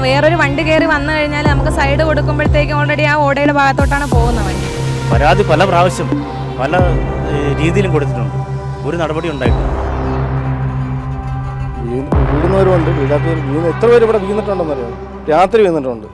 വേറൊരു വണ്ടി കയറി വന്നു കഴിഞ്ഞാൽ നമുക്ക് സൈഡ് കൊടുക്കുമ്പോഴത്തേക്കും ഓൾറെഡി ആ ഓടയുടെ ഭാഗത്തോട്ടാണ് പോകുന്നത് വണ്ടി. പരാതി പല പ്രാവശ്യം പല രീതിയിലും കൊടുത്തിട്ടുണ്ട്, ഒരു നടപടി ഉണ്ടായിട്ടുണ്ട്. വീഴുന്നവരുണ്ട്, വീഴാത്തവർ എത്ര പേര് ഇവിടെ വീണിട്ടുണ്ടെന്നറിയാം. രാത്രി വീണിട്ടുണ്ട്.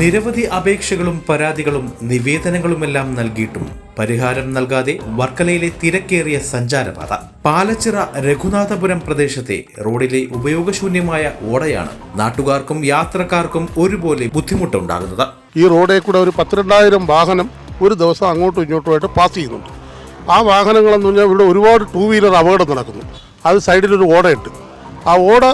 നിരവധി അപേക്ഷകളും പരാതികളും നിവേദനങ്ങളുമെല്ലാം നൽകിയിട്ടും പരിഹാരം നൽകാതെ വർക്കലയിലെ തിരക്കേറിയ സഞ്ചാരപാത. പാലച്ചിറ രഘുനാഥപുരം പ്രദേശത്തെ റോഡിലെ ഉപയോഗശൂന്യമായ ഓടയാണ് നാട്ടുകാർക്കും യാത്രക്കാർക്കും ഒരുപോലെ ബുദ്ധിമുട്ടുണ്ടാകുന്നത്. ഈ റോഡിൽ കൂടെ ഒരു 12,000 വാഹനം ഒരു ദിവസം അങ്ങോട്ടും ഇങ്ങോട്ടുമായിട്ട് പാസ് ചെയ്യുന്നുണ്ട്. ആ വാഹനങ്ങളെന്ന് പറഞ്ഞാൽ ഇവിടെ ഒരുപാട് 2 വീലർ അപകടം നടക്കുന്നു. അത് സൈഡിലൊരു ഓടയിട്ട് ആ ഓട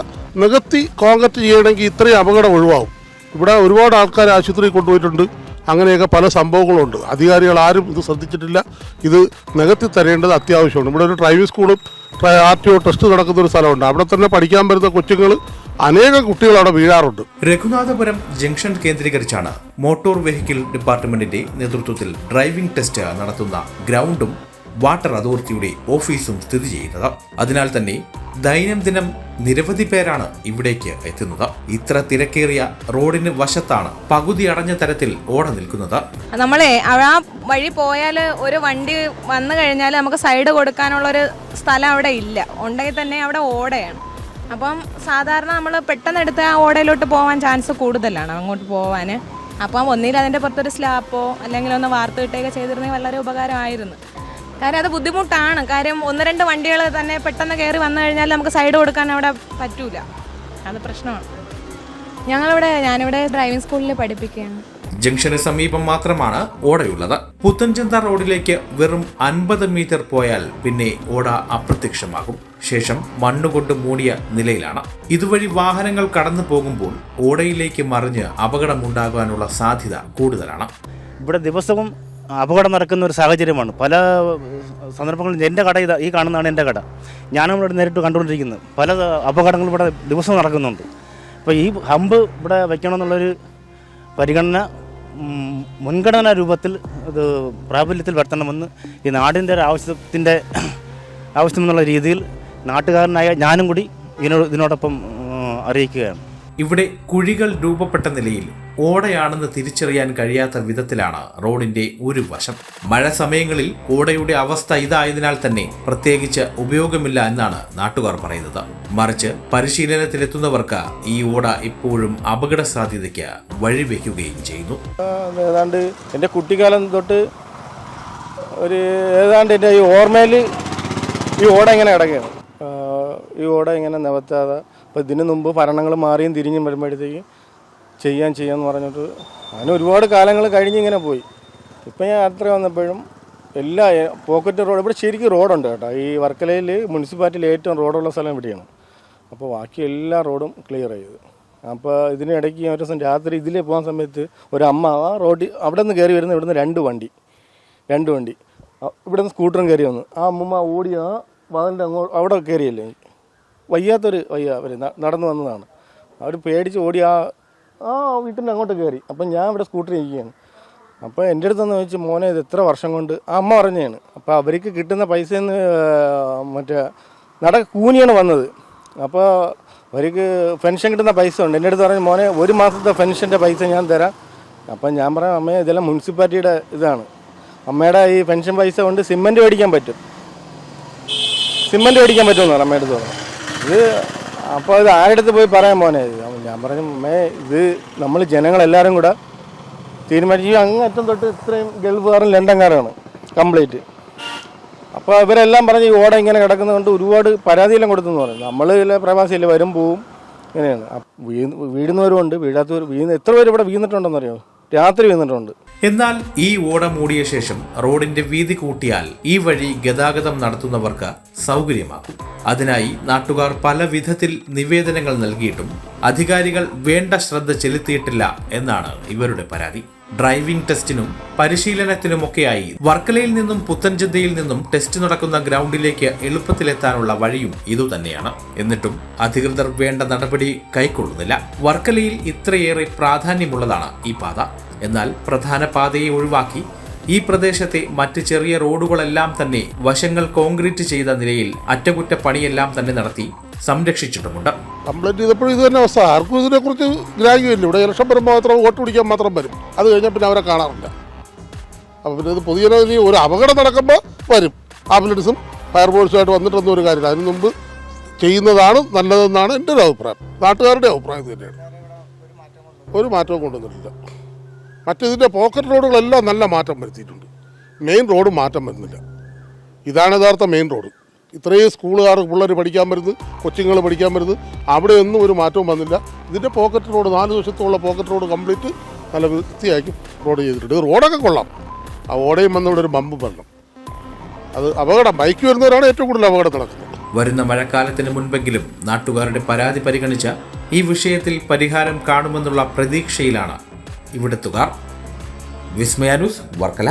നികത്തി കോൺക്രീറ്റ് ചെയ്യണമെങ്കിൽ ഇത്രയും അപകടം ഒഴിവാകും. ഇവിടെ ഒരുപാട് ആൾക്കാർ ആശുപത്രിയിൽ കൊണ്ടുപോയിട്ടുണ്ട്. അങ്ങനെയൊക്കെ പല സംഭവങ്ങളുണ്ട്. അധികാരികൾ ആരും ഇത് ശ്രദ്ധിച്ചിട്ടില്ല. ഇത് നികത്തി തരേണ്ടത് അത്യാവശ്യമാണ്. ഇവിടെ ഒരു ഡ്രൈവിംഗ് സ്കൂളും RTO ടെസ്റ്റ് നടക്കുന്ന ഒരു സ്ഥലമുണ്ട്. അവിടെ തന്നെ പഠിക്കാൻ വരുന്ന കൊച്ചുങ്ങൾ അനേകം കുട്ടികൾ അവിടെ വീഴാറുണ്ട്. രഘുനാഥപുരം ജംഗ്ഷൻ കേന്ദ്രീകരിച്ചാണ് മോട്ടോർ വെഹിക്കിൾ ഡിപ്പാർട്ട്മെന്റിന്റെ നേതൃത്വത്തിൽ ഡ്രൈവിംഗ് ടെസ്റ്റ് നടത്തുന്ന ഗ്രൗണ്ടും വാട്ടർ അതോറിറ്റിയുടെ ഓഫീസും സ്ഥിതി ചെയ്യുന്നത്. അതിനാൽ തന്നെ ദൈനംദിനം നിരവധി പേരാണ് ഇവിടേക്ക് എത്തുന്നത്. ഇത്ര തിരക്കേറിയ റോഡിന് വശത്താണ് പകുതി അടഞ്ഞ തരത്തിൽ ഓട നിൽക്കുന്നത്. നമ്മളെ ആ വഴി പോയാൽ ഒരു വണ്ടി വന്നു കഴിഞ്ഞാൽ നമുക്ക് സൈഡ് കൊടുക്കാനുള്ളൊരു സ്ഥലം അവിടെ ഇല്ല. ഉണ്ടെങ്കിൽ തന്നെ അവിടെ ഓടയാണ്. അപ്പം സാധാരണ നമ്മൾ പെട്ടെന്ന് എടുത്ത് ആ ഓടയിലോട്ട് പോകാൻ ചാൻസ് കൂടുതലാണ് അങ്ങോട്ട് പോകാൻ. അപ്പം ഒന്നിൽ അതിൻ്റെ പുറത്തൊരു സ്ലാപ്പോ അല്ലെങ്കിൽ ഒന്ന് വാർത്ത് കിട്ടുകയൊക്കെ ചെയ്തിരുന്നെങ്കിൽ വളരെ ഉപകാരമായിരുന്നു. കാര്യം അത് ബുദ്ധിമുട്ടാണ്. കാര്യം 1-2 വണ്ടികൾ തന്നെ പെട്ടെന്ന് കയറി വന്നു കഴിഞ്ഞാൽ നമുക്ക് സൈഡ് കൊടുക്കാൻ അവിടെ പറ്റൂല. അത് പ്രശ്നമാണ്. ഞാനിവിടെ ഡ്രൈവിംഗ് സ്കൂളിൽ പഠിപ്പിക്കുകയാണ്. ജംഗ്ഷന് സമീപം മാത്രമാണ് ഓടയുള്ളത്. പുത്തൻചന്ത റോഡിലേക്ക് വെറും 50 മീറ്റർ പോയാൽ പിന്നെ ഓട അപ്രത്യക്ഷമാകും. ശേഷം മണ്ണുകൊണ്ട് മൂടിയ നിലയിലാണ്. ഇതുവഴി വാഹനങ്ങൾ കടന്നു പോകുമ്പോൾ ഓടയിലേക്ക് മറിഞ്ഞ് അപകടമുണ്ടാകാനുള്ള സാധ്യത കൂടുതലാണ്. ഇവിടെ ദിവസവും അപകടം നടക്കുന്ന ഒരു സാഹചര്യമാണ്. പല സന്ദർഭങ്ങളിൽ എൻ്റെ കട ഈ കാണുന്നതാണ് എൻ്റെ കട. ഞാനും ഇവിടെ നേരിട്ട് കണ്ടുകൊണ്ടിരിക്കുന്നത്. പല അപകടങ്ങളും ഇവിടെ ദിവസവും നടക്കുന്നുണ്ട്. അപ്പോൾ ഈ ഹമ്പ് ഇവിടെ വയ്ക്കണമെന്നുള്ളൊരു പരിഗണന മുൻഗണനാ രൂപത്തിൽ ഇത് പ്രാബല്യത്തിൽ വരുത്തണമെന്ന് ഈ നാടിൻ്റെ ഒരു ആവശ്യമെന്നുള്ള രീതിയിൽ നാട്ടുകാരനായ ഞാനും കൂടി ഇതിനോടൊപ്പം അറിയിക്കുകയാണ്. ഇവിടെ കുഴികൾ രൂപപ്പെട്ട നിലയിൽ ഓടയാണെന്ന് തിരിച്ചറിയാൻ കഴിയാത്ത വിധത്തിലാണ് റോഡിന്റെ ഒരു വശം. മഴ സമയങ്ങളിൽ ഓടയുടെ അവസ്ഥ ഇതായതിനാൽ തന്നെ പ്രത്യേകിച്ച് ഉപയോഗമില്ല എന്നാണ് നാട്ടുകാർ പറയുന്നത്. മറിച്ച് പരിശീലനത്തിലെത്തുന്നവർക്ക് ഈ ഓട ഇപ്പോഴും അപകട സാധ്യതയ്ക്ക് വഴിവെക്കുകയും ചെയ്യുന്നു. ഏതാണ്ട് എൻ്റെ കുട്ടിക്കാലം തൊട്ട് ഏതാണ്ട് എൻ്റെ ഈ ഓർമ്മയിൽ ഈ ഓട ഇങ്ങനെ കിടക്കുകയാണ്. ഈ ഓട ഇങ്ങനെ നിവർത്താതെ അപ്പോൾ ഇതിനു മുമ്പ് ഭരണങ്ങൾ മാറിയും തിരിഞ്ഞും വരുമ്പോഴത്തേക്ക് ചെയ്യാമെന്ന് പറഞ്ഞിട്ട് അതിന് ഒരുപാട് കാലങ്ങൾ കഴിഞ്ഞിങ്ങനെ പോയി. ഇപ്പം ഞാൻ യാത്ര വന്നപ്പോഴും എല്ലാ പോക്കറ്റ് റോഡ് ഇവിടെ ശരിക്കും റോഡുണ്ട് കേട്ടോ. ഈ വർക്കലയിൽ മുനിസിപ്പാലിറ്റിയിൽ ഏറ്റവും റോഡുള്ള സ്ഥലം ഇവിടെയാണ്. അപ്പോൾ ബാക്കി എല്ലാ റോഡും ക്ലിയർ ചെയ്ത്. അപ്പോൾ ഇതിനിടയ്ക്ക് ഒരു ദിവസം രാത്രി ഇതിലേ പോകാൻ സമയത്ത് ഒരു അമ്മ ആ റോഡിൽ അവിടെ നിന്ന് കയറി വരുന്ന ഇവിടുന്ന് രണ്ട് വണ്ടി ഇവിടെ നിന്ന് സ്കൂട്ടറും കയറി വന്നു. ആ അമ്മമ്മ ഓടി ആ വാതിലിൻ്റെ അവിടെ കയറിയല്ലേ, അവർ നടന്നു വന്നതാണ്. അവർ പേടിച്ച് ഓടി ആ വീട്ടിൻ്റെ അങ്ങോട്ട് കയറി. അപ്പം ഞാൻ ഇവിടെ സ്കൂട്ടറിൽ ഇരിക്കുകയാണ്. അപ്പോൾ എൻ്റെ അടുത്തൊന്ന് ചോദിച്ചു, മോനെ ഇത് എത്ര വർഷം കൊണ്ട്? ആ അമ്മ പറഞ്ഞതാണ്. അപ്പോൾ അവർക്ക് കിട്ടുന്ന പൈസയിൽ നിന്ന് കൂനിയാണ് വന്നത്. അപ്പോൾ അവർക്ക് പെൻഷൻ കിട്ടുന്ന പൈസ ഉണ്ട്. എൻ്റെ അടുത്ത് പറഞ്ഞു, മോനെ 1 മാസത്തെ പെൻഷൻ്റെ പൈസ ഞാൻ തരാം. അപ്പം ഞാൻ പറയാം, അമ്മയെ ഇതെല്ലാം മുനിസിപ്പാലിറ്റിയുടെ ഇതാണ്. അമ്മയുടെ ഈ പെൻഷൻ പൈസ കൊണ്ട് സിമൻറ്റ് മേടിക്കാൻ പറ്റുമെന്ന് പറഞ്ഞു അമ്മയുടെ അടുത്ത് പറഞ്ഞു. ഇത് അപ്പോൾ ഇത് ആരുടെ പോയി പറയാൻ മോനെ? ഞാൻ പറഞ്ഞു, അമ്മേ ഇത് നമ്മൾ ജനങ്ങളെല്ലാവരും കൂടെ തീരുമാനിച്ചു. അങ്ങറ്റം തൊട്ട് ഇത്രയും ഗൾഫുകാരും ലണ്ടൻകാരാണ് കംപ്ലീറ്റ്. അപ്പോൾ ഇവരെല്ലാം പറഞ്ഞ് ഈ ഓട ഇങ്ങനെ കിടക്കുന്നതുകൊണ്ട് ഒരുപാട് പരാതിയെല്ലാം കൊടുത്തെന്ന് പറഞ്ഞു. നമ്മൾ പ്രവാസിയല്ലേ, വരും പോവും ഇങ്ങനെയാണ്. വീഴുന്നവരുമുണ്ട്, വീഴാത്തവർ എത്ര പേര് ഇവിടെ വീണിട്ടുണ്ടെന്നറിയോ? രാത്രി വീണിട്ടുണ്ട്. എന്നാൽ ഈ ഓട മൂടിയ ശേഷം റോഡിന്റെ വീതി കൂട്ടിയാൽ ഈ വഴി ഗതാഗതം നടത്തുന്നവർക്ക് സൗകര്യമാക്കും. അതിനായി നാട്ടുകാർ പല വിധത്തിൽ നിവേദനങ്ങൾ നൽകിയിട്ടും അധികാരികൾ വേണ്ട ശ്രദ്ധ ചെലുത്തിയിട്ടില്ല എന്നാണ് ഇവരുടെ പരാതി. ഡ്രൈവിംഗ് ടെസ്റ്റിനും പരിശീലനത്തിനുമൊക്കെയായി വർക്കലയിൽ നിന്നും പുത്തൻചന്തയിൽ നിന്നും ടെസ്റ്റ് നടക്കുന്ന ഗ്രൗണ്ടിലേക്ക് എളുപ്പത്തിലെത്താനുള്ള വഴിയും ഇതുതന്നെയാണ്. എന്നിട്ടും അധികൃതർ വേണ്ട നടപടി കൈക്കൊള്ളുന്നില്ല. വർക്കലയിൽ ഇത്രയേറെ പ്രാധാന്യമുള്ളതാണ് ഈ പാത. എന്നാൽ പ്രധാന പാതയെ ഒഴിവാക്കി ഈ പ്രദേശത്തെ മറ്റ് ചെറിയ റോഡുകളെല്ലാം തന്നെ വശങ്ങൾ കോൺക്രീറ്റ് ചെയ്ത നിലയിൽ അറ്റകുറ്റപ്പണിയെല്ലാം തന്നെ നടത്തി സംരക്ഷിച്ചിട്ടുമുണ്ട്. കംപ്ലൈൻറ്റ് ചെയ്തപ്പോഴും ഇത് തന്നെ അവസ്ഥ. ആർക്കും ഇതിനെക്കുറിച്ച് ഗ്രാഹ്യമില്ല. ഇവിടെ ഇലക്ഷൻ വരുമ്പോൾ മാത്രം വോട്ട് പിടിക്കാൻ മാത്രം വരും. അത് കഴിഞ്ഞാൽ പിന്നെ അവരെ കാണാറില്ല. അപ്പോൾ പിന്നെ ഇത് പൊതുജനവിധി ഒരു അപകടം നടക്കുമ്പോൾ വരും. ആംബുലൻസും ഫയർഫോഴ്സുമായിട്ട് വന്നിട്ടൊന്നും ഒരു കാര്യമില്ല. അതിന് മുമ്പ് ചെയ്യുന്നതാണ് നല്ലതെന്നാണ് എൻ്റെ ഒരു അഭിപ്രായം. നാട്ടുകാരുടെ അഭിപ്രായം തന്നെയാണ്. ഒരു മാറ്റവും കൊണ്ടുവന്നിട്ടില്ല. മറ്റിതിൻ്റെ പോക്കറ്റ് റോഡുകളെല്ലാം നല്ല മാറ്റം വരുത്തിയിട്ടുണ്ട്. മെയിൻ റോഡ് മാറ്റം വരുന്നില്ല. ഇതാണ് യഥാർത്ഥ മെയിൻ റോഡ്. ഇത്രയും സ്കൂളുകാർ പിള്ളേർ പഠിക്കാൻ വരുന്നത്, കൊച്ചുങ്ങൾ പഠിക്കാൻ വരുന്നത്, അവിടെയൊന്നും ഒരു മാറ്റവും വന്നില്ല. ഇതിൻ്റെ പോക്കറ്റ് റോഡ് 4 വശത്തുള്ള പോക്കറ്റ് റോഡ് കംപ്ലീറ്റ് നല്ല വൃത്തിയാക്കി റോഡ് ചെയ്തിട്ടുണ്ട്. റോഡൊക്കെ കൊള്ളാം. ആ ഓടയും വന്നിവിടെ ഒരു ബമ്പ് വരണം. അത് അപകടം, ബൈക്ക് വരുന്നവരാണ് ഏറ്റവും കൂടുതൽ അപകടം നടക്കുന്നത്. വരുന്ന മഴക്കാലത്തിന് മുൻപെങ്കിലും നാട്ടുകാരുടെ പരാതി പരിഗണിച്ച ഈ വിഷയത്തിൽ പരിഹാരം കാണുമെന്നുള്ള പ്രതീക്ഷയിലാണ് ഇവിടുത്തുകാർ. വിസ്മയ ന്യൂസ്, വർക്കല.